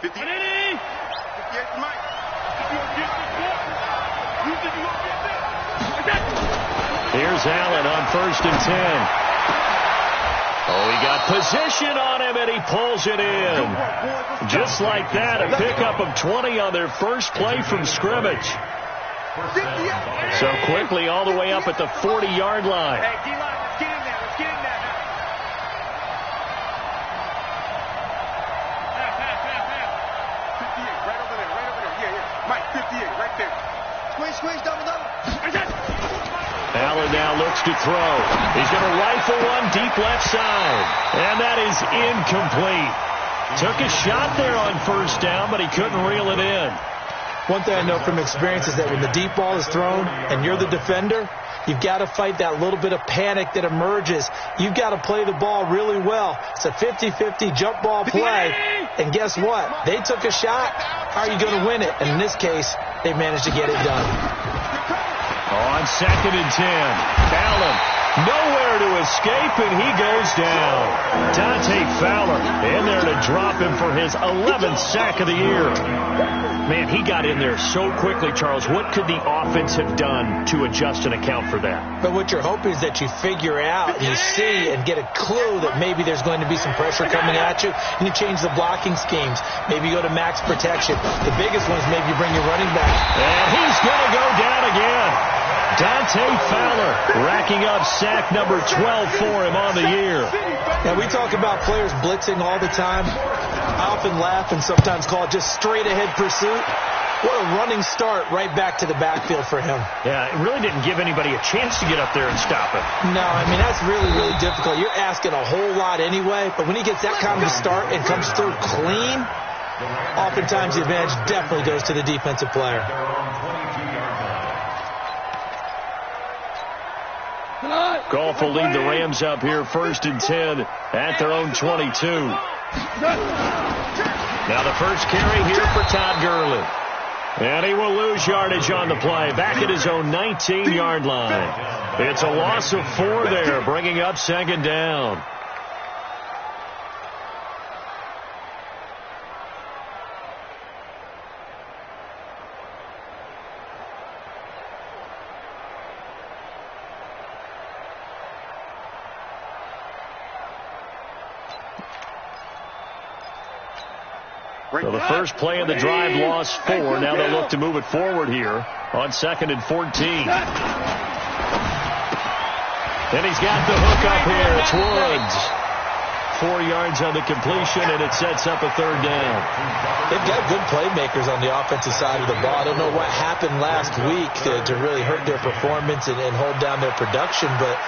50. Here's Allen on 1st and 10. Oh, he got position on him, and he pulls it in. Just like that, a pickup of 20 on their first play from scrimmage. So quickly all the way up at the 40-yard line. Hey, D-line, let's get in there. Let's get in there now. Right over there, right over there. Yeah. Mike, 58, right there. Squeeze, double. Allen now looks to throw. He's going to rifle one deep left side. And that is incomplete. Took a shot there on 1st down, but he couldn't reel it in. One thing I know from experience is that when the deep ball is thrown and you're the defender, you've got to fight that little bit of panic that emerges. You've got to play the ball really well. It's a 50-50 jump ball play. And guess what? They took a shot. How are you going to win it? And in this case, they managed to get it done. On 2nd and 10, Allen nowhere to escape, and he goes down. Dante Fowler in there to drop him for his 11th sack of the year. Man, he got in there so quickly, Charles. What could the offense have done to adjust and account for that? But what you're hoping is that you figure out, and you see and get a clue that maybe there's going to be some pressure coming at you, and you change the blocking schemes. Maybe you go to max protection. The biggest one is maybe you bring your running back. And he's going to go down again. Dante Fowler racking up sack number 12 for him on the year. Now, we talk about players blitzing all the time. I often laugh and sometimes call it just straight-ahead pursuit. What a running start right back to the backfield for him. Yeah, it really didn't give anybody a chance to get up there and stop him. No, I mean, that's really, really difficult. You're asking a whole lot anyway, but when he gets that kind of a start and comes through clean, oftentimes the advantage definitely goes to the defensive player. Goff will lead the Rams up here 1st and 10 at their own 22. Now the first carry here for Todd Gurley. And he will lose yardage on the play. Back at his own 19-yard line. It's a loss of 4 there, bringing up 2nd down. So the first play of the drive lost 4. Now they'll look to move it forward here on 2nd and 14. And he's got the hook up here. It's Woods. 4 yards on the completion, and it sets up a 3rd down. They've got good playmakers on the offensive side of the ball. I don't know what happened last week to really hurt their performance and hold down their production, but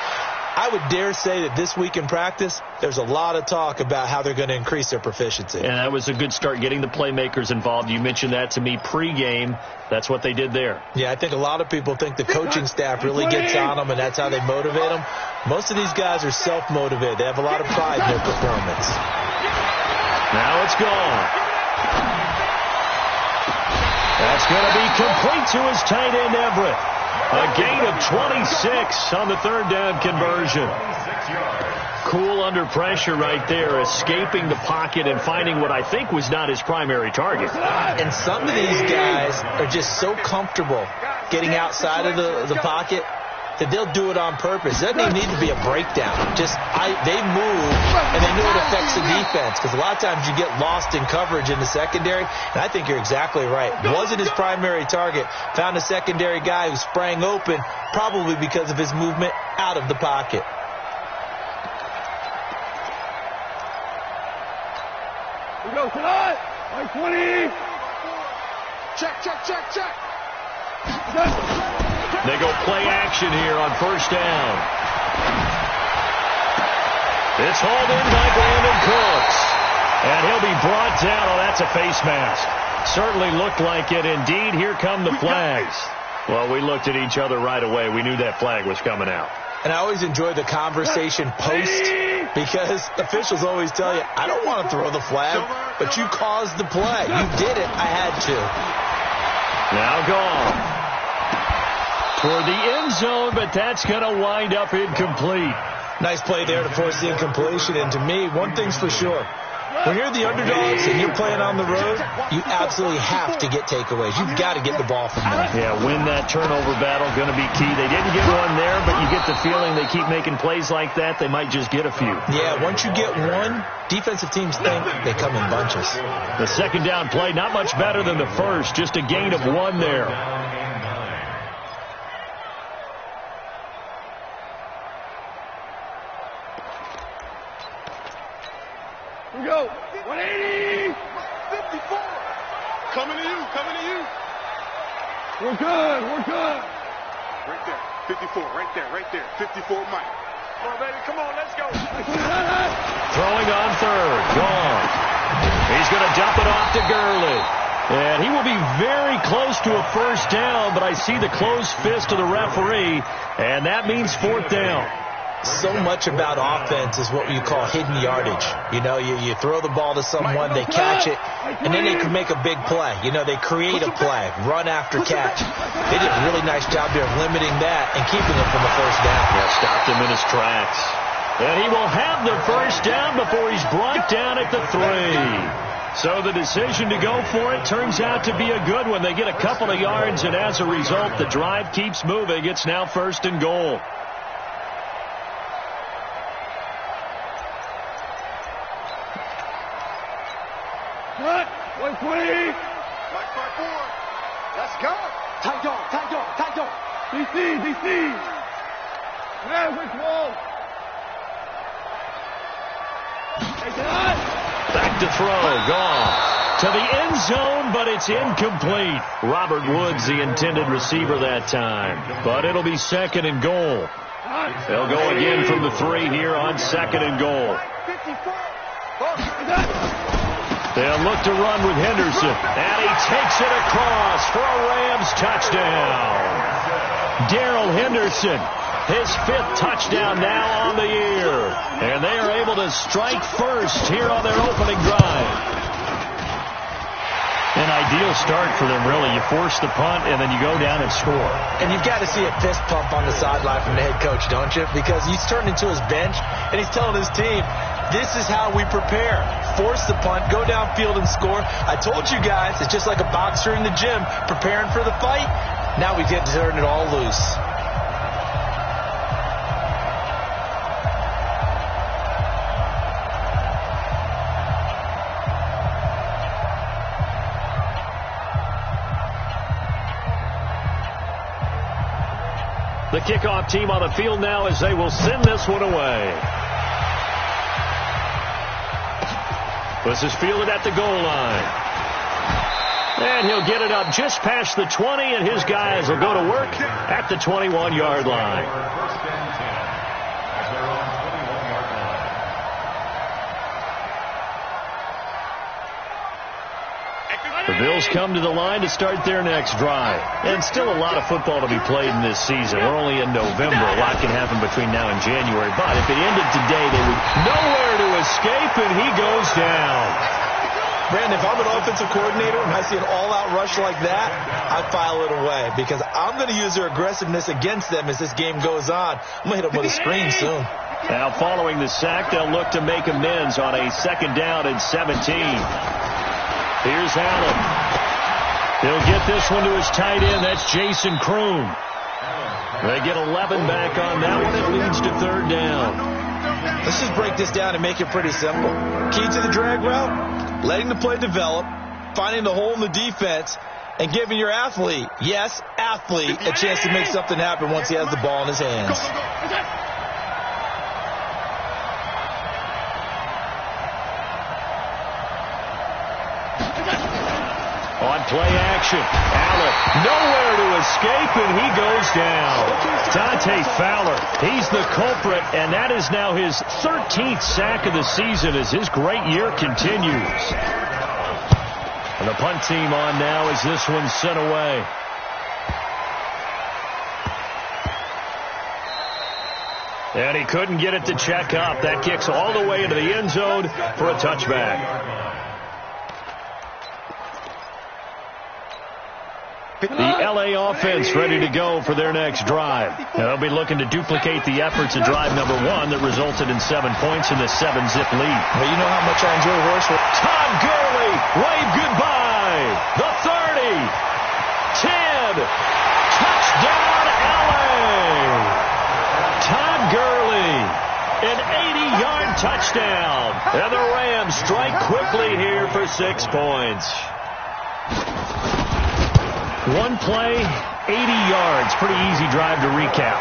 I would dare say that this week in practice, there's a lot of talk about how they're going to increase their proficiency. And that was a good start, getting the playmakers involved. You mentioned that to me pregame. That's what they did there. Yeah, I think a lot of people think the coaching staff really gets on them, and that's how they motivate them. Most of these guys are self-motivated. They have a lot of pride in their performance. Now it's gone. That's going to be complete to his tight end, Everett. A gain of 26 on the 3rd down conversion. Cool under pressure right there, escaping the pocket and finding what I think was not his primary target. And some of these guys are just so comfortable getting outside of the pocket that they'll do it on purpose. It doesn't even need to be a breakdown. They move, and they know it affects the defense, because a lot of times you get lost in coverage in the secondary, and I think you're exactly right. Wasn't his primary target. Found a secondary guy who sprang open, probably because of his movement out of the pocket. We go, come on! 20! Check! They go play action here on 1st down. It's hauled in by Brandon Cooks. And he'll be brought down. Oh, that's a face mask. Certainly looked like it. Indeed, here come the flags. Well, we looked at each other right away. We knew that flag was coming out. And I always enjoy the conversation post, because officials always tell you, I don't want to throw the flag, but you caused the play. You did it. I had to. Now gone toward the end zone, but that's going to wind up incomplete. Nice play there to force the incompletion. And to me, one thing's for sure. When you're the underdogs and you're playing on the road, you absolutely have to get takeaways. You've got to get the ball from them. Yeah, win that turnover battle, going to be key. They didn't get one there, but you get the feeling they keep making plays like that, they might just get a few. Yeah, once you get one, defensive teams think they come in bunches. The second down play, not much better than the first, just a gain of 1 there. Here we go. 180. 54. Coming to you. Coming to you. We're good. We're good. Right there. 54. Right there. Right there. 54 Mike. Come on, baby. Come on. Let's go. Throwing on third. Gone. He's going to dump it off to Gurley. And he will be very close to a first down, but I see the closed fist of the referee, and that means 4th down. So much about offense is what you call hidden yardage. You know, you throw the ball to someone, they catch it, and then they can make a big play. You know, they create a play, run after catch. They did a really nice job there of limiting that and keeping him from the first down. Yeah, stopped him in his tracks. And he will have the first down before he's brought down at the 3. So the decision to go for it turns out to be a good one. They get a couple of yards, and as a result, the drive keeps moving. It's now 1st and goal. Cut. 120. Mike 5-4. Let's go. Tight dog. Tight dog. Tight dog. DC. DC. Yeah, which wall? Hey, Don. Back to throw. Gone. To the end zone, but it's incomplete. Robert Woods, the intended receiver that time. But it'll be 2nd and goal. They'll go again from the 3 here on 2nd and goal. They'll look to run with Henderson. And he takes it across for a Rams touchdown. Darrell Henderson, his 5th touchdown now on the year. And they are able to strike first here on their opening drive. An ideal start for them, really. You force the punt, and then you go down and score. And you've got to see a fist pump on the sideline from the head coach, don't you? Because he's turned into his bench, and he's telling his team, this is how we prepare. Force the punt, go downfield and score. I told you guys, it's just like a boxer in the gym preparing for the fight. Now we get to turn it all loose. The kickoff team on the field now as they will send this one away. This is fielded at the goal line. And he'll get it up just past the 20, and his guys will go to work at the 21-yard line. The Bills come to the line to start their next drive. And still a lot of football to be played in this season. We're only in November. A lot can happen between now and January. But if it ended today, they would nowhere to escape, and he goes down. Brandon, if I'm an offensive coordinator and I see an all-out rush like that, I file it away because I'm going to use their aggressiveness against them as this game goes on. I'm going to hit them with a screen soon. Now, following the sack, they'll look to make amends on a 2nd down and 17. Here's Allen. He'll get this one to his tight end. That's Jason Kroon. They get 11 back on that one. It leads to 3rd down. Let's just break this down and make it pretty simple. Key to the drag route, letting the play develop, finding the hole in the defense, and giving your athlete, yes, athlete, a chance to make something happen once he has the ball in his hands. On play action, Allen nowhere to escape, and he goes down. Dante Fowler, he's the culprit, and that is now his 13th sack of the season as his great year continues. And the punt team on now as this one's sent away. And he couldn't get it to check up. That kicks all the way into the end zone for a touchback. The LA offense ready to go for their next drive. They'll be looking to duplicate the efforts of drive number 1 that resulted in 7 points in the 7-zip lead. Well, you know how much I enjoy horse racing. Todd Gurley, wave goodbye. The 30, 10, touchdown LA. Todd Gurley, an 80-yard touchdown. And the Rams strike quickly here for 6 points. One play, 80 yards. Pretty easy drive to recap.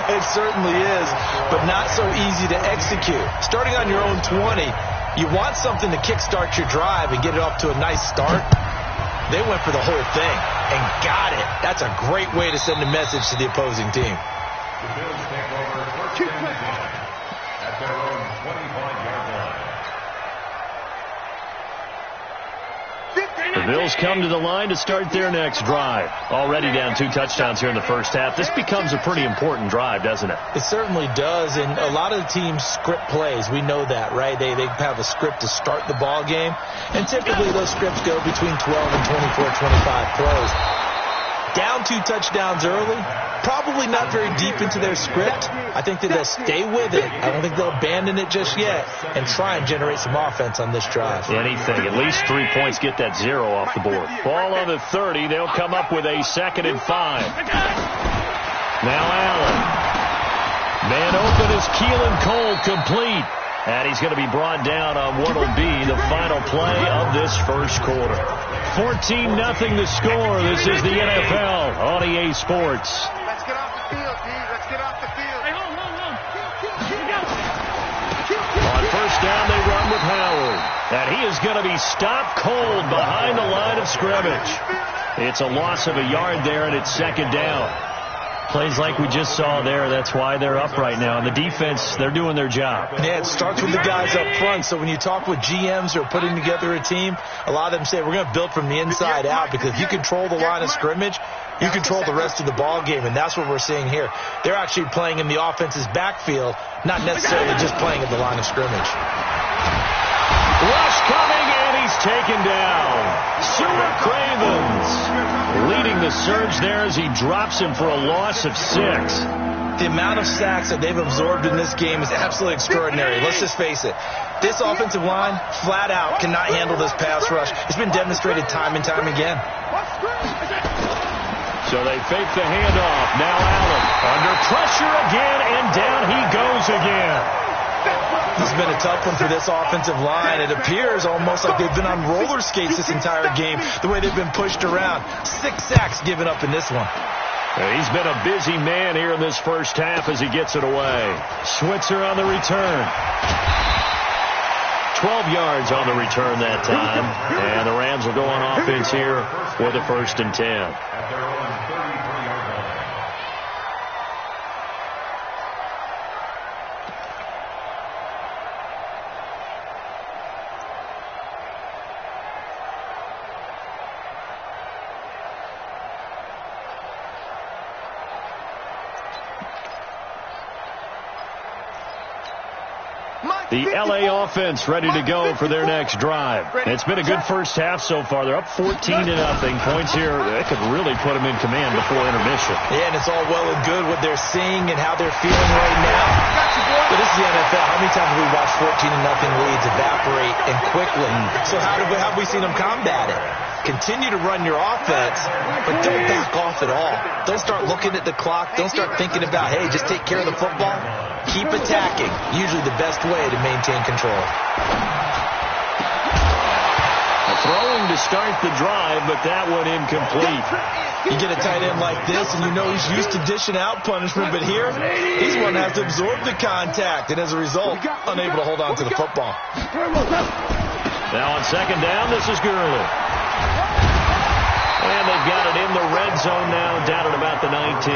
It certainly is, but not so easy to execute. Starting on your own 20, you want something to kickstart your drive and get it off to a nice start. They went for the whole thing and got it. That's a great way to send a message to the opposing team. The Bills take over first and 10 at their own 25-yard line. The Bills come to the line to start their next drive. Already down 2 touchdowns here in the first half. This becomes a pretty important drive, doesn't it? It certainly does, and a lot of the teams script plays. We know that, right? They have a script to start the ball game, and typically those scripts go between 12 and 24, 25 plays. Down 2 touchdowns early, probably not very deep into their script. I think that they'll stay with it. I don't think they'll abandon it just yet and try and generate some offense on this drive. Anything. At least 3 points, get that 0 off the board. Ball on the 30. They'll come up with a 2nd and 5. Now Allen. Man open is Keelan Cole, complete. And he's going to be brought down on what will be the final play of this first quarter. 14-0 the score. This is the NFL on EA Sports. Let's get off the field, D. Let's get off the field. Hey, hold. On first down, they run with Howard. And he is going to be stopped cold behind the line of scrimmage. It's a loss of a yard there, and it's 2nd down. Plays like we just saw there. That's why they're up right now. And the defense, they're doing their job. Yeah, it starts with the guys up front. So when you talk with GMs who are putting together a team, a lot of them say we're going to build from the inside out, because if you control the line of scrimmage, you control the rest of the ball game, and that's what we're seeing here. They're actually playing in the offense's backfield, not necessarily just playing at the line of scrimmage. Rush coming, and he's taken down. Super Cravens leading the surge there as he drops him for a loss of 6. The amount of sacks that they've absorbed in this game is absolutely extraordinary. Let's just face it. This offensive line, flat out, cannot handle this pass rush. It's been demonstrated time and time again. So they fake the handoff. Now Allen under pressure again, and down he goes again. This has been a tough one for this offensive line. It appears almost like they've been on roller skates this entire game, the way they've been pushed around. 6 sacks given up in this one. He's been a busy man here in this first half as he gets it away. Switzer on the return. 12 yards on the return that time. And the Rams will go on offense here with a 1st and 10. The LA offense ready to go for their next drive. It's been a good first half so far. They're up 14-0. Points here, that could really put them in command before intermission. Yeah, and it's all well and good what they're seeing and how they're feeling right now. But this is the NFL. How many times have we watched 14-0 leads evaporate and quickly? So how have we seen them combat it? Continue to run your offense, but don't back off at all. Don't start looking at the clock. Don't start thinking about, hey, just take care of the football. Keep attacking. Usually the best way to maintain control. Throwing to start the drive, but that one incomplete. You get a tight end like this, and you know he's used to dishing out punishment, but here, he's one that has to absorb the contact, and as a result, unable to hold on to the football. Now on 2nd down, this is Gurley. And they've got it in the red zone now, down at about the 19.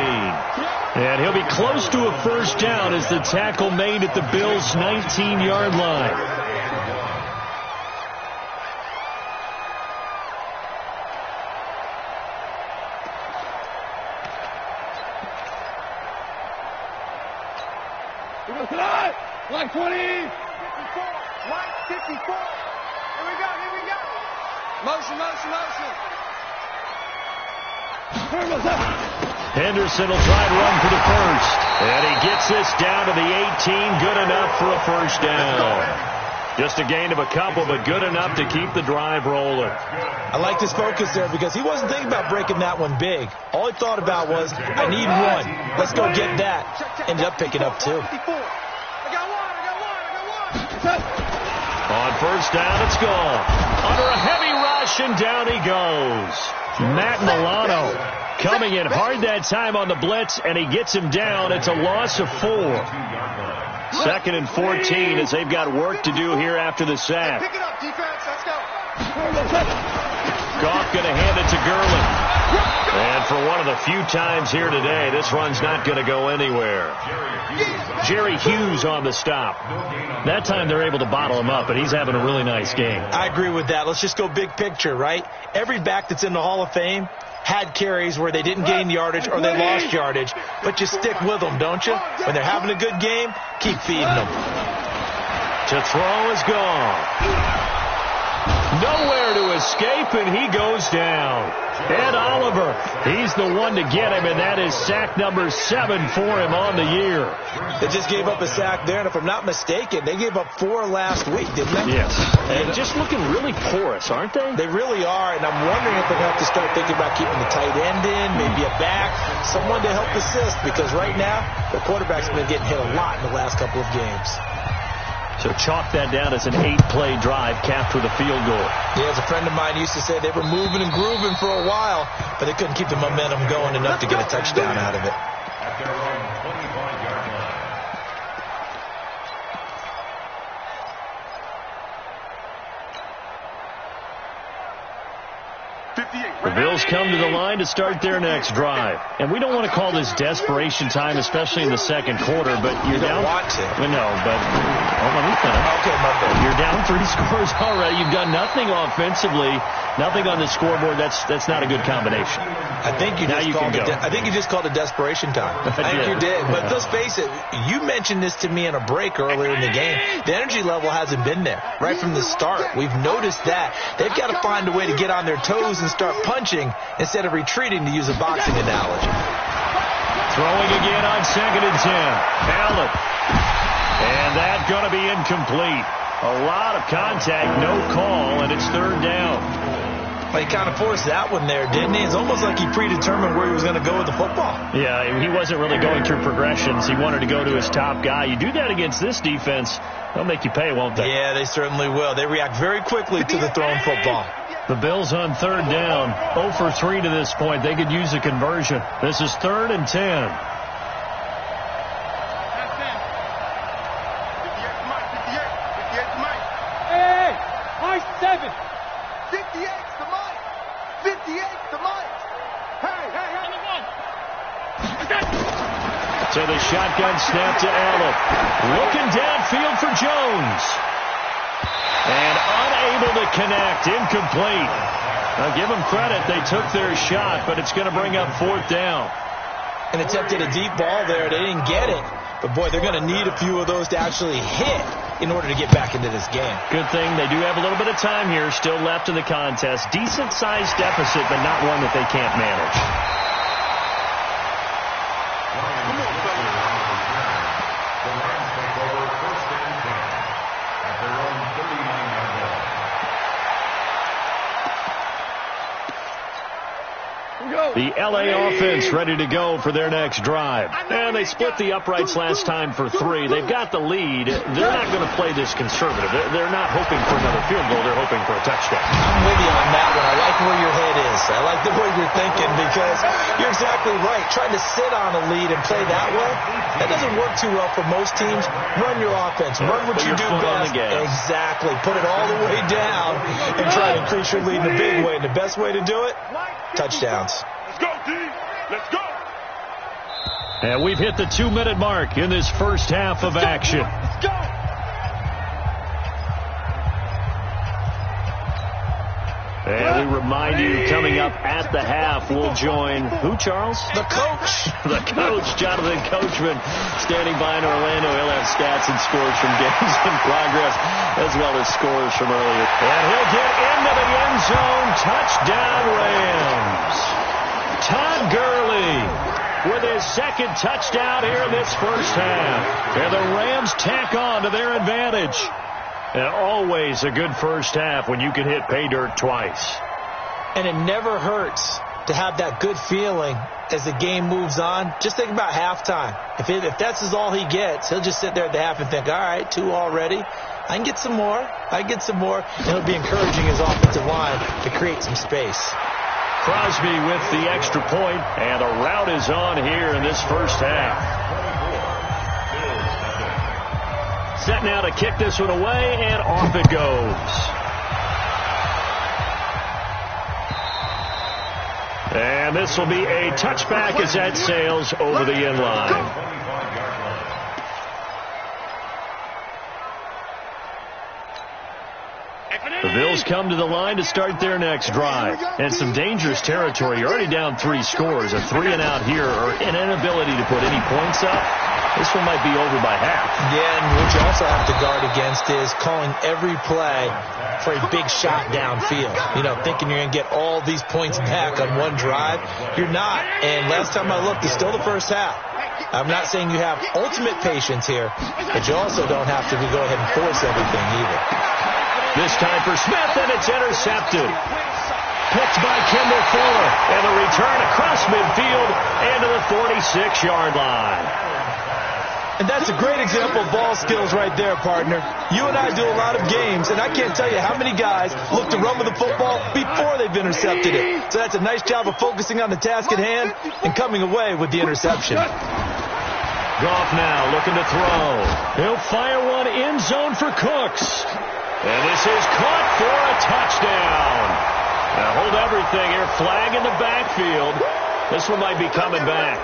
And he'll be close to a 1st down as the tackle made at the Bills' 19-yard line. Line 20. 54. Line 54. Here we go. Motion. Henderson will try and run for the first. And he gets this down to the 18. Good enough for a first down. Just a gain of a couple, but good enough to keep the drive rolling. I liked his focus there because he wasn't thinking about breaking that one big. All he thought about was, I need one. Let's go get that. Ended up picking up two. On first down, it's gone. Under a heavy rush, and down he goes. Matt Milano coming in hard that time on the blitz, and he gets him down. It's a loss of 4. Second and 14 as they've got work to do here after the sack. Pick it up, defense. Let's go. Goff going to hand it to Gurley. And for one of the few times here today, this run's not going to go anywhere. Jerry Hughes on the stop. That time they're able to bottle him up, and he's having a really nice game. I agree with that. Let's just go big picture, right? Every back that's in the Hall of Fame had carries where they didn't gain yardage or they lost yardage, but you stick with them, don't you? When they're having a good game, keep feeding them. To throw is gone. Nowhere to escape, and he goes down. Ed Oliver, he's the one to get him, and that is sack number 7 for him on the year. They just gave up a sack there, and if I'm not mistaken, they gave up 4 last week, didn't they? Yes. And just looking really porous, aren't they? They really are, and I'm wondering if they'll have to start thinking about keeping the tight end in, maybe a back, someone to help assist, because right now, the quarterback's been getting hit a lot in the last couple of games. So chalk that down as an 8-play drive capped with a field goal. Yeah, as a friend of mine used to say, they were moving and grooving for a while, but they couldn't keep the momentum going enough to get a touchdown out of it. At their own 25-yard line. The Bills come to the line to start their next drive. And we don't want to call this desperation time, especially in the second quarter, but you're down. Want to. No, but let me finish. Okay, my bad. You're down 3 scores already. You've done nothing offensively, nothing on the scoreboard. That's not a good combination. I think you just called it desperation time. I think you did. But let's face it, you mentioned this to me in a break earlier in the game. The energy level hasn't been there right from the start. We've noticed that. They've got to find a way to get on their toes and start punching instead of retreating, to use a boxing analogy. Throwing again on 2nd and 10. Allen. And that's going to be incomplete. A lot of contact, no call, and it's 3rd down. Well, he kind of forced that one there, didn't he? It's almost like he predetermined where he was going to go with the football. Yeah, he wasn't really going through progressions. He wanted to go to his top guy. You do that against this defense, they'll make you pay, won't they? Yeah, they certainly will. They react very quickly to the thrown football. The Bills on 3rd down, 0 for 3 to this point. They could use a conversion. This is 3rd and 10. So the shotgun snap to Allen. Looking downfield for Jones. And unable to connect. Incomplete. Now give them credit. They took their shot, but it's going to bring up 4th down. And attempted a deep ball there. They didn't get it. But, boy, they're going to need a few of those to actually hit in order to get back into this game. Good thing they do have a little bit of time here still left in the contest. Decent-sized deficit, but not one that they can't manage. The L.A. offense ready to go for their next drive. And they split the uprights last time for 3. They've got the lead. They're not going to play this conservative. They're not hoping for another field goal. They're hoping for a touchdown. I'm with you on that one. I like where your head is. I like the way you're thinking because you're exactly right. Trying to sit on a lead and play that way, that doesn't work too well for most teams. Run your offense. Run what you do best. Exactly. Put it all the way down and try to increase your lead in a big way. And the best way to do it, touchdowns. Let's go, D. Let's go. And we've hit the 2-minute mark in this first half of action. Let's go. And we remind you, coming up at the half, we'll join who, Charles? The coach. The coach, Jonathan Coachman, standing by in Orlando. He'll have stats and scores from games in progress, as well as scores from earlier. And he'll get into the end zone. Touchdown, Rams. with his second touchdown here in this first half. And the Rams tack on to their advantage. And always a good first half when you can hit pay dirt twice. And it never hurts to have that good feeling as the game moves on. Just think about halftime. If that's all he gets, he'll just sit there at the half and think, all right, 2 already. I can get some more. And it'll be encouraging his offensive line to create some space. Crosby with the extra point, and the route is on here in this first half. Set now to kick this one away, and off it goes. And this will be a touchback as that sails over the end line. The Bills come to the line to start their next drive. And some dangerous territory. You're already down 3 scores. A 3-and-out here or an inability to put any points up. This one might be over by half. Yeah, and what you also have to guard against is calling every play for a big shot downfield. Thinking you're going to get all these points back on one drive. You're not. And last time I looked, it's still the first half. I'm not saying you have ultimate patience here, but you also don't have to go ahead and force everything either. This time for Smith, and it's intercepted. Picked by Kendall Fuller, and a return across midfield and to the 46-yard line. And that's a great example of ball skills right there, partner. You and I do a lot of games, and I can't tell you how many guys look to run with the football before they've intercepted it. So that's a nice job of focusing on the task at hand and coming away with the interception. Goff now looking to throw. He'll fire one end zone for Cooks. And this is caught for a touchdown. Now hold everything here. Flag in the backfield. This one might be coming back.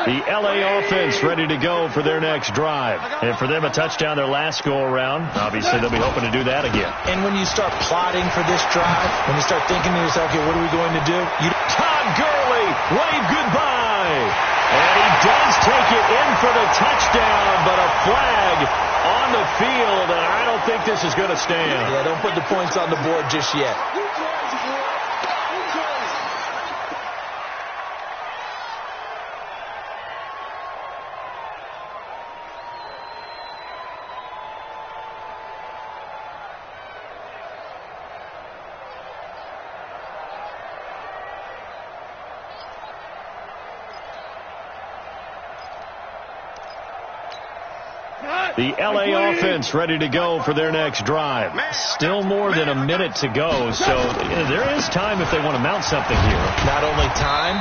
The L.A. offense ready to go for their next drive. And for them, a touchdown their last go-around. Obviously, they'll be hoping to do that again. And when you start plotting for this drive, when you start thinking to yourself, okay, what are we going to do? Todd Gurley, wave goodbye. And he does take it in for the touchdown, but a flag on the field, and I don't think this is going to stand. Yeah, don't put the points on the board just yet. The L.A. offense ready to go for their next drive. Still more than a minute to go, so there is time if they want to mount something here. Not only time,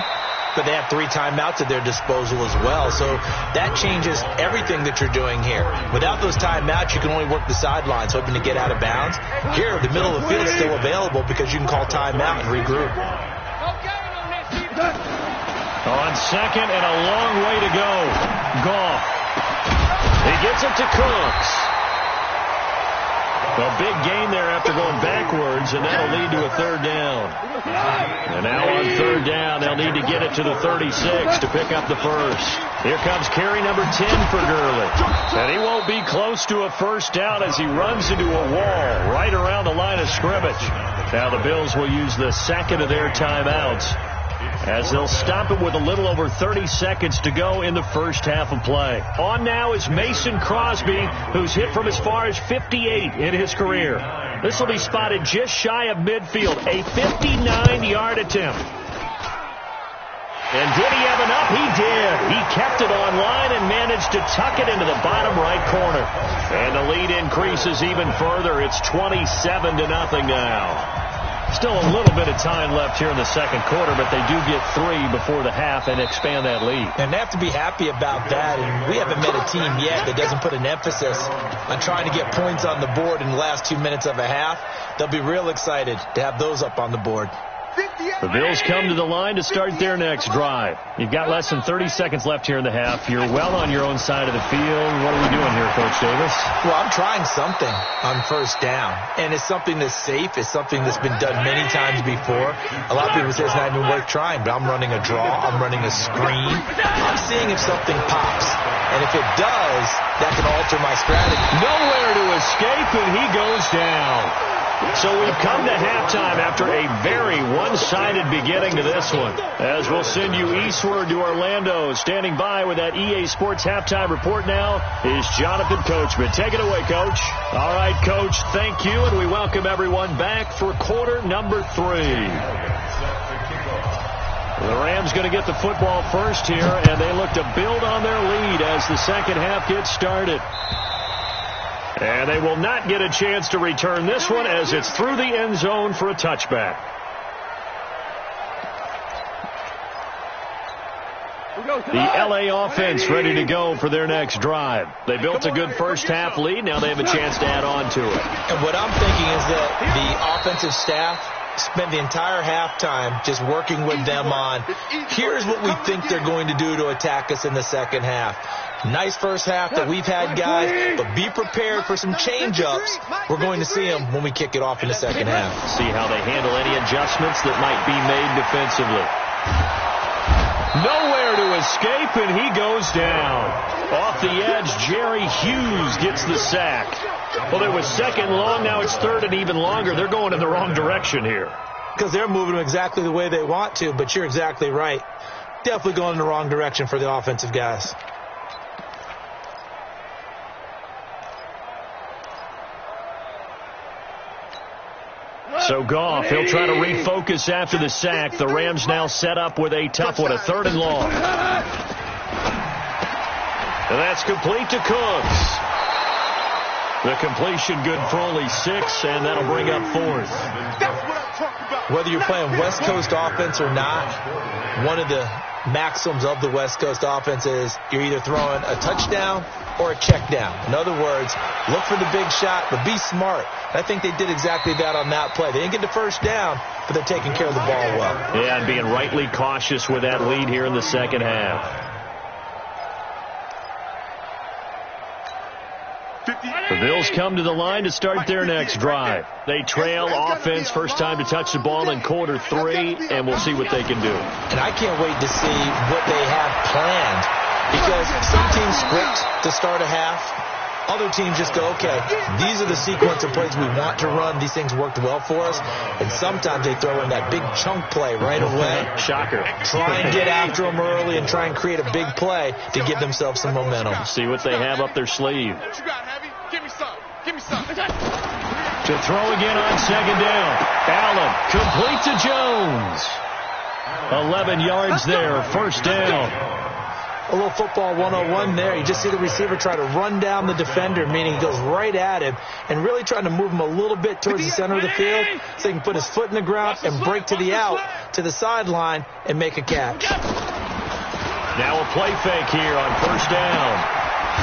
but they have 3 timeouts at their disposal as well, so that changes everything that you're doing here. Without those timeouts, you can only work the sidelines, hoping to get out of bounds. Here, the middle of the field is still available because you can call timeout and regroup. On second and a long way to go. Goff. He gets it to Cooks. A big gain there after going backwards, and that'll lead to a 3rd down. And now on 3rd down, they'll need to get it to the 36 to pick up the first. Here comes carry number 10 for Gurley. And he won't be close to a first down as he runs into a wall right around the line of scrimmage. Now the Bills will use the second of their timeouts, as they'll stop it with a little over 30 seconds to go in the first half of play. On now is Mason Crosby, who's hit from as far as 58 in his career. This will be spotted just shy of midfield, a 59-yard attempt. And did he have enough? He did. He kept it on line and managed to tuck it into the bottom right corner. And the lead increases even further. It's 27-0 now. Still a little bit of time left here in the second quarter, but they do get 3 before the half and expand that lead. And they have to be happy about that, and we haven't met a team yet that doesn't put an emphasis on trying to get points on the board in the last 2 minutes of a half. They'll be real excited to have those up on the board. The Bills come to the line to start their next drive. You've got less than 30 seconds left here in the half. You're well on your own side of the field. What are we doing here, Coach Davis? Well, I'm trying something on first down, and it's something that's safe. It's something that's been done many times before. A lot of people say it's not even worth trying, but I'm running a draw. I'm running a screen. I'm seeing if something pops, and if it does, that can alter my strategy. Nowhere to escape, and he goes down. So we've come to halftime after a very one-sided beginning to this one. As we'll send you eastward to Orlando. Standing by with that EA Sports halftime report now is Jonathan Coachman. Take it away, Coach. All right, Coach, thank you, and we welcome everyone back for quarter number 3. The Rams going to get the football first here, and they look to build on their lead as the second half gets started. And they will not get a chance to return this one as it's through the end zone for a touchback. The L.A. offense ready to go for their next drive. They built a good first half lead. Now they have a chance to add on to it. And what I'm thinking is that the offensive staff spent the entire halftime just working with them on, here's what we think they're going to do to attack us in the second half. Nice first half that we've had, guys, but be prepared for some change-ups. We're going to see them when we kick it off in the second half. See how they handle any adjustments that might be made defensively. Nowhere to escape, and he goes down. Off the edge, Jerry Hughes gets the sack. Well, it was second long. Now it's third and even longer. They're going in the wrong direction here. Because they're moving exactly the way they want to, but you're exactly right. Definitely going in the wrong direction for the offensive guys. So Goff, he'll try to refocus after the sack. The Rams now set up with a tough one, a third and long. And that's complete to Cooks. The completion good for only 6, and that'll bring up fourth. Whether you're playing West Coast offense or not, one of the maxims of the West Coast offense is you're either throwing a touchdown or a check down. In other words, look for the big shot, but be smart. I think they did exactly that on that play. They didn't get the first down, but they're taking care of the ball well. Yeah, and being rightly cautious with that lead here in the second half. The Bills come to the line to start their next drive. They trail offense, first time to touch the ball in quarter 3, and we'll see what they can do. And I can't wait to see what they have planned, because some teams script to start a half. Other teams just go, okay, these are the sequence of plays we want to run. These things worked well for us. And sometimes they throw in that big chunk play right away. Shocker. Try and get after them early and try and create a big play to give themselves some momentum. See what they have up their sleeve. Give me some. Give me some. To throw again on second down. Allen, complete to Jones. 11 yards there, first down. A little football 101 there. You just see the receiver try to run down the defender, meaning he goes right at him, and really trying to move him a little bit towards the center of the field so he can put his foot in the ground and break to the out, to the sideline, and make a catch. Now a play fake here on first down.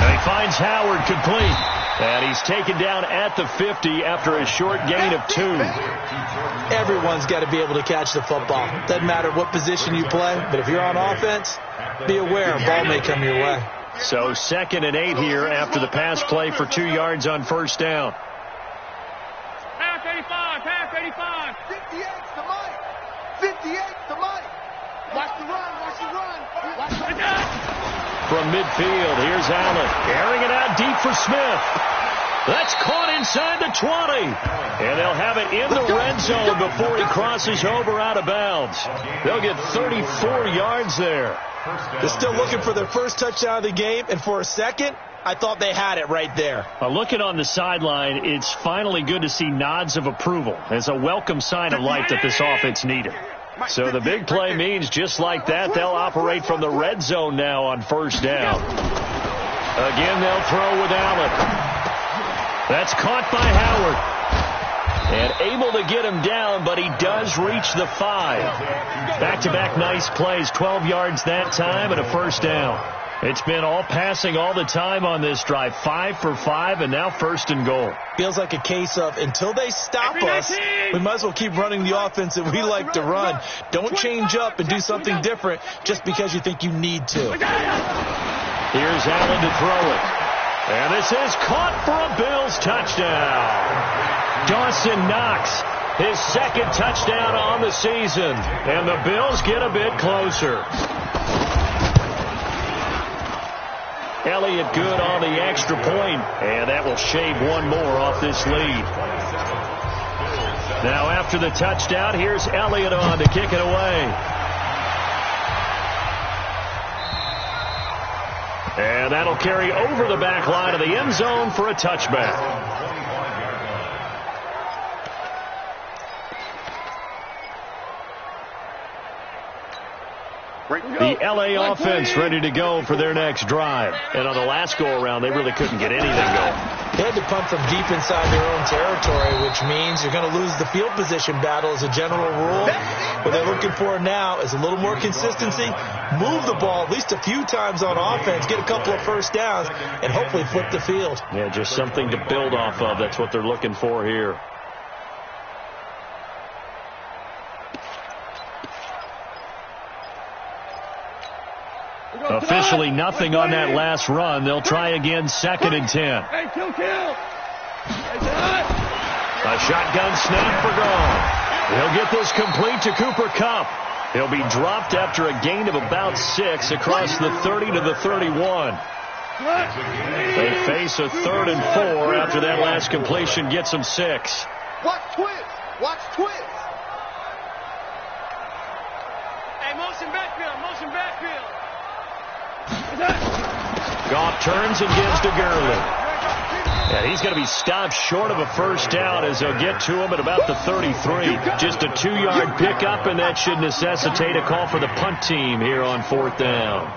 And he finds Howard complete. And he's taken down at the 50 after a short gain of 2. Everyone's got to be able to catch the football. Doesn't matter what position you play, but if you're on offense, be aware a ball may come your way. So 2nd and 8 here after the pass play for 2 yards on first down. Pass 85, pass 85. 58's the Mike. 58's the Mike. Watch the run, watch the run. Watch the run. From midfield, here's Allen. Airing it out deep for Smith. That's caught inside the 20. And they'll have it in the red zone before he crosses over out of bounds. They'll get 34 yards there. They're still looking for their first touchdown of the game, and for a second, I thought they had it right there. Looking on the sideline, it's finally good to see nods of approval as a welcome sign of life that this offense needed. So the big play means just like that, they'll operate from the red zone now on first down. Again, they'll throw with Allen. That's caught by Howard. And able to get him down, but he does reach the 5. Back-to-back nice plays, 12 yards that time and a first down. It's been all passing all the time on this drive. 5 for 5, and now first and goal. Feels like a case of until they stop us, we might as well keep running the offense that we like to run. Don't change up and do something different just because you think you need to. Here's Allen to throw it. And this is caught for a Bills touchdown. Dawson Knox, his 2nd touchdown on the season. And the Bills get a bit closer. Elliott good on the extra point, and that will shave one more off this lead. Now after the touchdown, here's Elliott on to kick it away. And that'll carry over the back line of the end zone for a touchback. The L.A. offense ready to go for their next drive. And on the last go-around, they really couldn't get anything going. They had to punt from deep inside their own territory, which means you're going to lose the field position battle as a general rule. What they're looking for now is a little more consistency, move the ball at least a few times on offense, get a couple of first downs, and hopefully flip the field. Yeah, just something to build off of. That's what they're looking for here. Officially nothing on that last run. They'll try again, 2nd and 10. Hey, kill. A shotgun snap for gone. He'll get this complete to Cooper Kupp. He'll be dropped after a gain of about 6 across the 30 to the 31. They face a 3rd and 4 after that last completion gets them 6. Watch twist. Hey, motion backfield. Goff turns and gives to Gurley. And he's going to be stopped short of a first down as they'll get to him at about the 33. Just a 2-yard pickup, and that should necessitate a call for the punt team here on 4th down.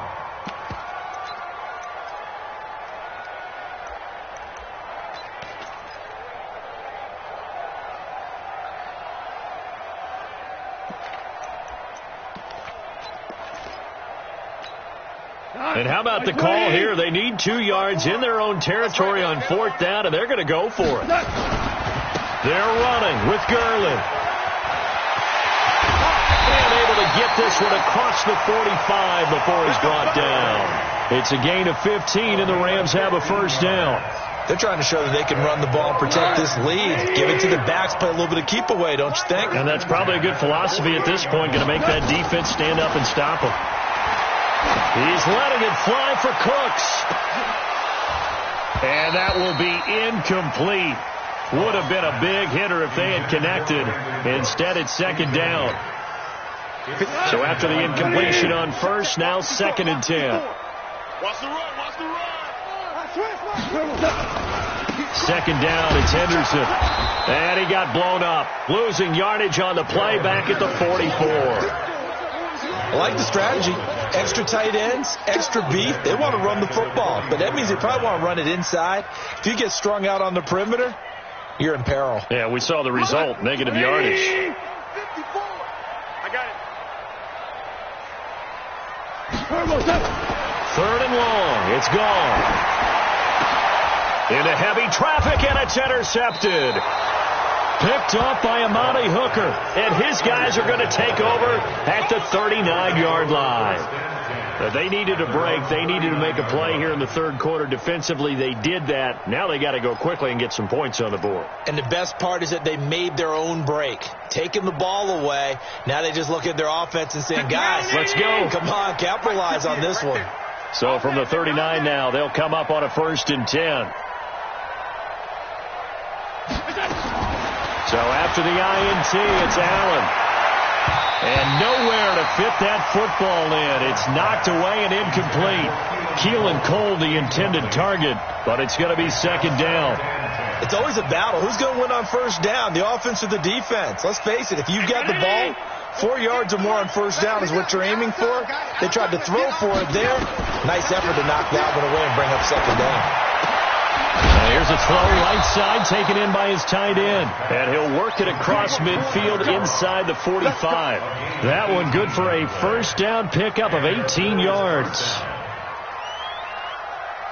And how about the call here? They need 2 yards in their own territory on 4th down, and they're going to go for it. They're running with Gurley. And able to get this one across the 45 before he's brought down. It's a gain of 15, and the Rams have a first down. They're trying to show that they can run the ball and protect this lead. Give it to the backs, play a little bit of keep away, don't you think? And that's probably a good philosophy at this point, going to make that defense stand up and stop them. He's letting it fly for Cooks. And that will be incomplete. Would have been a big hitter if they had connected. Instead, it's 2nd down. So after the incompletion on first, now 2nd and 10. Watch the run. 2nd down, it's Henderson. And he got blown up. Losing yardage on the play back at the 44. I like the strategy. Extra tight ends, extra beef. They want to run the football, but that means they probably want to run it inside. If you get strung out on the perimeter, you're in peril. Yeah, we saw the result, negative yardage. 54. I got it. 3rd and long. It's gone. Into heavy traffic, and it's intercepted. Picked off by Amani Hooker, and his guys are going to take over at the 39-yard line. They needed a break. They needed to make a play here in the 3rd quarter. Defensively, they did that. Now they got to go quickly and get some points on the board. And the best part is that they made their own break, taking the ball away. Now they just look at their offense and saying, guys, let's go. Come on, capitalize on this one. So from the 39 now, they'll come up on a 1st and 10. So after the INT, it's Allen. And nowhere to fit that football in. It's knocked away and incomplete. Keelan Cole, the intended target, but it's going to be 2nd down. It's always a battle. Who's going to win on first down, the offense or the defense? Let's face it, if you've got the ball, 4 yards or more on first down is what you're aiming for. They tried to throw for it there. Nice effort to knock that one away and bring up 2nd down. Here's a throw right side taken in by his tight end. And he'll work it across midfield inside the 45. That one good for a first down pickup of 18 yards.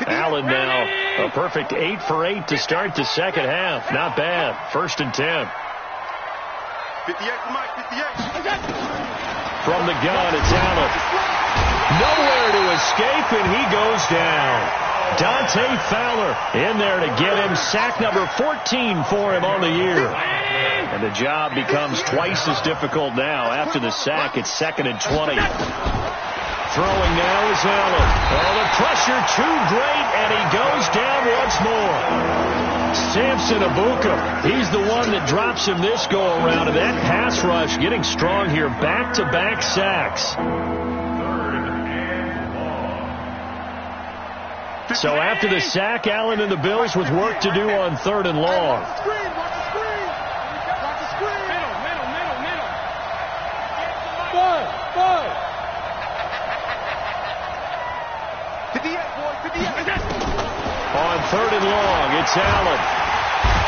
Allen now a perfect 8 for 8 to start the 2nd half. Not bad. 1st and 10. 58. From the gun, it's Allen. Nowhere to escape, and he goes down. Dante Fowler in there to get him. Sack number 14 for him on the year. And the job becomes twice as difficult now. After the sack, it's 2nd and 20. Throwing now is Allen. Oh, the pressure too great, and he goes down once more. Samson Abuka, he's the one that drops him this go-around. And that pass rush getting strong here. Back-to-back sacks. So after the sack, Allen and the Bills with work to do on 3rd and long. On 3rd and long, it's Allen.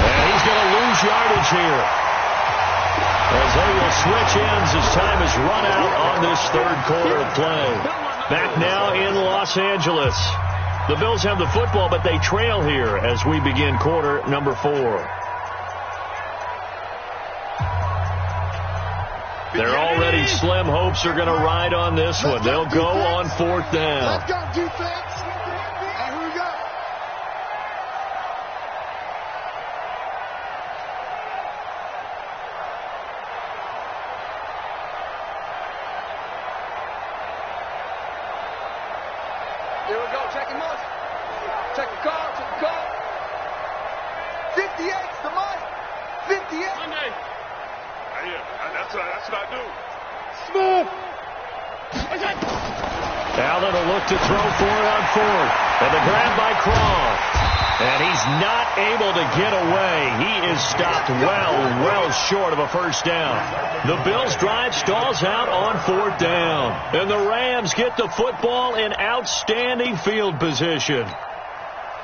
And he's going to lose yardage here, as they will switch ends as time is run out on this 3rd quarter of play. Back now in Los Angeles. The Bills have the football, but they trail here as we begin quarter number 4. Their already slim hopes are going to ride on this one. They'll go on 4th down. Let's go, defense. And here we go. Here we go. Check him out. Check the call. Check the call. 58's the mic. 58. Monday. That's what I do. Smooth. Allen will look to throw for it on 4th. And the grab by Craw. And he's not able to get away. He is stopped well short of a first down. The Bills drive stalls out on 4th down. And the Rams get the football in outstanding field position.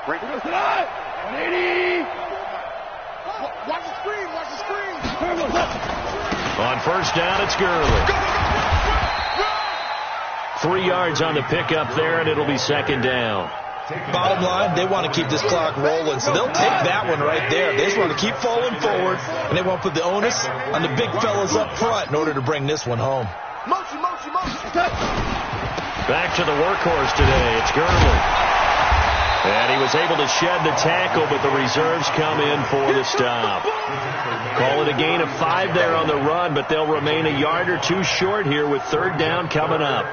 Break it up. 180. Watch the screen. Watch the screen. On 1st down, it's Gurley. 3 yards on the pickup there, and it'll be 2nd down. Bottom line, they want to keep this clock rolling, so they'll take that one right there. They just want to keep falling forward, and they want to put the onus on the big fellas up front in order to bring this one home. Motion. Back to the workhorse today. It's Gurley. And he was able to shed the tackle, but the reserves come in for the stop. Call it a gain of 5 there on the run, but they'll remain a yard or 2 short here with 3rd down coming up.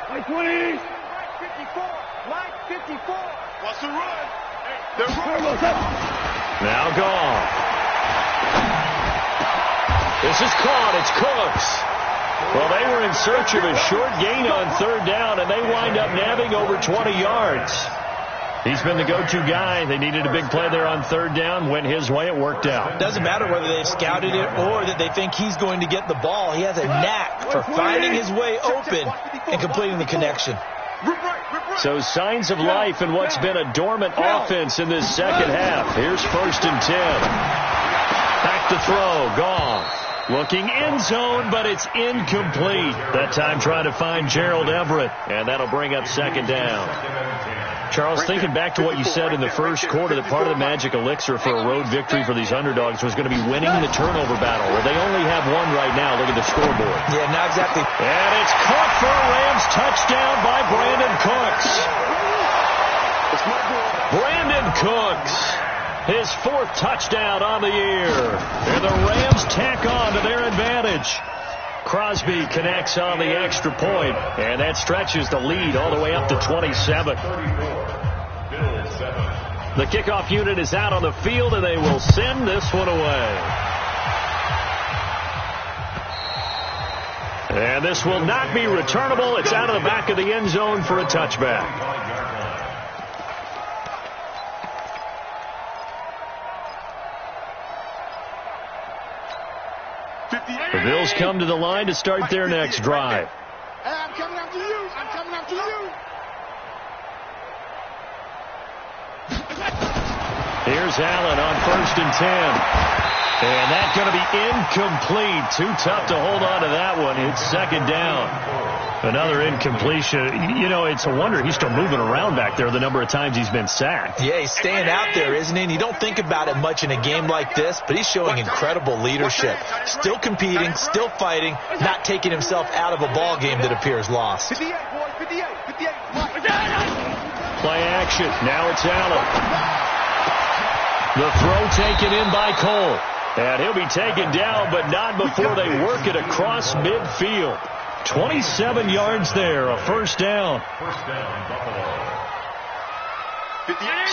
Mike 20. Mike 54. Mike 54. What's the run? They're running. Now gone. This is caught. It's Cooks. Well, they were in search of a short gain on 3rd down, and they wind up nabbing over 20 yards. He's been the go-to guy. They needed a big play there on 3rd down. Went his way. It worked out. Doesn't matter whether they've scouted it or that they think he's going to get the ball. He has a knack for finding his way open and completing the connection. So signs of life in what's been a dormant offense in this second half. Here's 1st and 10. Back to throw. Gone. Looking end zone, but it's incomplete. That time trying to find Gerald Everett, and that'll bring up 2nd down. Charles, thinking back to what you said in the first quarter, that part of the magic elixir for a road victory for these underdogs was going to be winning the turnover battle. Well, they only have one right now. Look at the scoreboard. Yeah, not exactly. And it's caught for a Rams touchdown by Brandon Cooks. Brandon Cooks. His 4th touchdown on the year. And the Rams tack on to their advantage. Crosby connects on the extra point, and that stretches the lead all the way up to 27. The kickoff unit is out on the field, and they will send this one away. And this will not be returnable. It's out of the back of the end zone for a touchback. The Bills come to the line to start their next drive. Hey, I'm coming after you. I'm coming after you. Here's Allen on 1st and 10. And that's going to be incomplete. Too tough to hold on to that one. It's 2nd down. Another incompletion. You know, it's a wonder he's still moving around back there the number of times he's been sacked. Yeah, he's staying out there, isn't he? And you don't think about it much in a game like this, but he's showing incredible leadership. Still competing, still fighting, not taking himself out of a ball game that appears lost. 58, boys, 58. Play action. Now it's Allen. The throw taken in by Cole. And he'll be taken down, but not before they work it across midfield. 27 yards there, a first down. First down, Buffalo.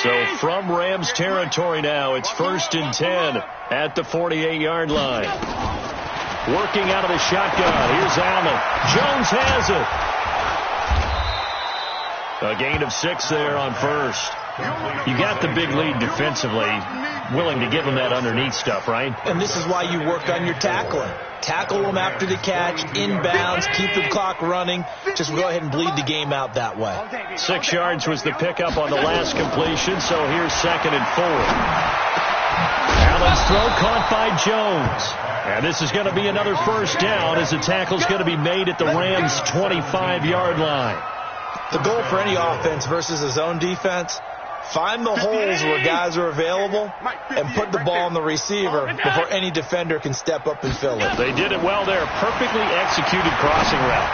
So from Rams territory now, it's 1st and 10 at the 48-yard line. Working out of the shotgun. Here's Allen. Jones has it. A gain of 6 there on first. You got the big lead defensively. Willing to give them that underneath stuff, right? And this is why you work on your tackling. Tackle them after the catch, inbounds, keep the clock running. Just go ahead and bleed the game out that way. 6 yards was the pickup on the last completion, so here's 2nd and 4. Allen's throw caught by Jones. And this is going to be another first down as the tackle's going to be made at the Rams' 25-yard line. The goal for any offense versus a zone defense, find the holes where guys are available and put the ball on the receiver before any defender can step up and fill it. They did it well there. Perfectly executed crossing route.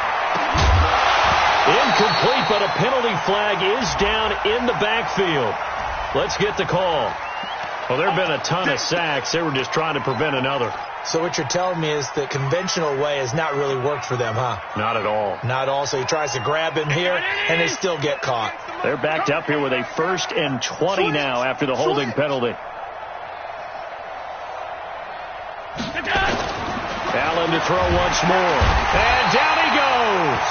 Incomplete, but a penalty flag is down in the backfield. Let's get the call. Well, there have been a ton of sacks. They were just trying to prevent another. So what you're telling me is the conventional way has not really worked for them, huh? Not at all. Not at all. So he tries to grab him here, and they still get caught. They're backed up here with a 1st and 20 now after the holding penalty. Allen to throw once more. And down he goes.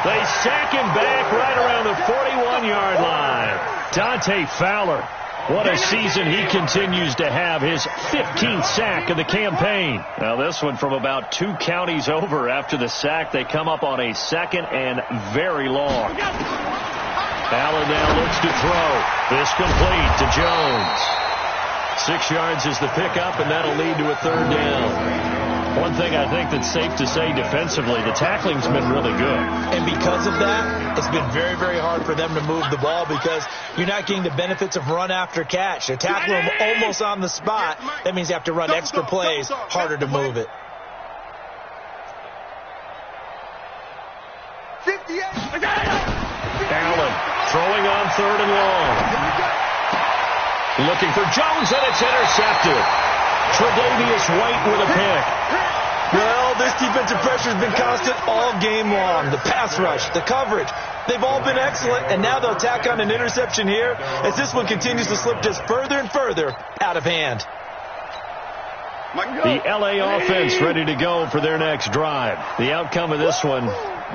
They sack him back right around the 41-yard line. Dante Fowler. What a season he continues to have, his 15th sack of the campaign. Now this one from about 2 counties over after the sack. They come up on a 2nd and very long. Allen now looks to throw. This complete to Jones. 6 yards is the pickup, and that'll lead to a 3rd down. One thing I think that's safe to say defensively, the tackling's been really good. And because of that, it's been very, very hard for them to move the ball because you're not getting the benefits of run after catch. They're tackling them almost on the spot. That means you have to run extra plays, harder to move it. 58. Allen throwing on 3rd and long. Looking for Jones, and it's intercepted. Tre'Davious White with a pick. Well, this defensive pressure has been constant all game long. The pass rush, the coverage, they've all been excellent, and now they'll tack on an interception here as this one continues to slip just further and further out of hand. The LA offense ready to go for their next drive. The outcome of this one,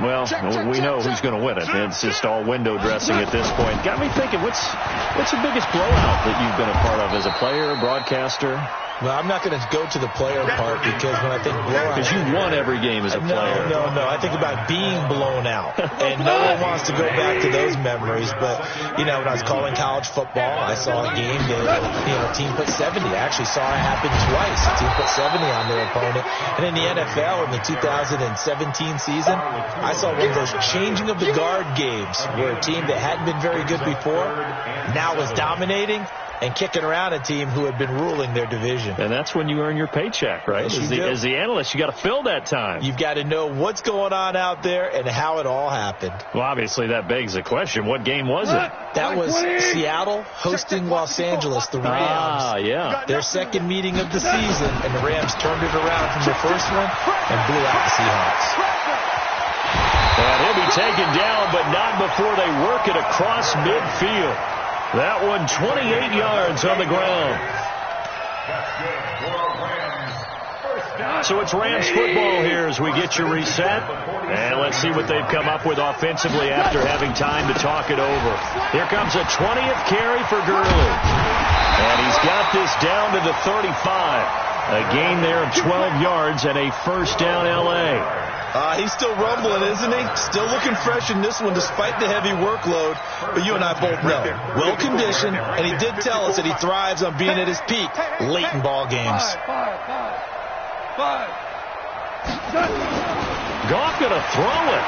well, we know who's going to win it. It's just all window dressing at this point. Got me thinking, what's the biggest blowout that you've been a part of as a player, broadcaster? Well, I'm not going to go to the player part because when I think blowout... Because you won every game as a player. No. I think about being blown out. And no one wants to go back to those memories. But, when I was calling college football, I saw a game that, a team put 70. I actually saw it happen twice. A team put 70 on their opponent. And in the NFL, in the 2017 season, I saw one of those changing of the guard games where a team that hadn't been very good before now was dominating and kicking around a team who had been ruling their division. And that's when you earn your paycheck, right? As the analyst, you got to fill that time. You've got to know what's going on out there and how it all happened. Well, obviously, that begs the question, what game was it? That was Seattle hosting Los Angeles, the Rams. Ah, yeah. Their second meeting of the season, and the Rams turned it around from their first one and blew out the Seahawks. And he'll be taken down, but not before they work it across midfield. That one 28 yards on the ground. So it's Rams football here as we get you reset. And let's see what they've come up with offensively after having time to talk it over. Here comes a 20th carry for Gurley. And he's got this down to the 35. A gain there of 12 yards and a first down L.A. He's still rumbling, isn't he? Still looking fresh in this one despite the heavy workload. But you and I both know, well-conditioned, and he did tell us that he thrives on being at his peak late in ball games. Goff going to throw it.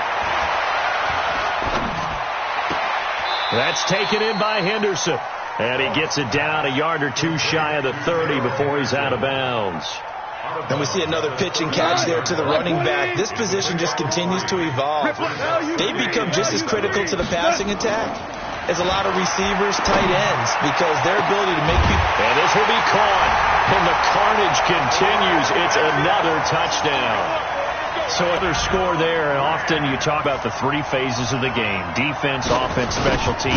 That's taken in by Henderson. And he gets it down a yard or two shy of the 30 before he's out of bounds. And we see another pitch and catch there to the running back. This position just continues to evolve. They become just as critical to the passing attack as a lot of receivers, tight ends, because their ability to make people... And this will be caught. And the carnage continues. It's another touchdown. So other score there, and often you talk about the three phases of the game: defense, offense, special teams.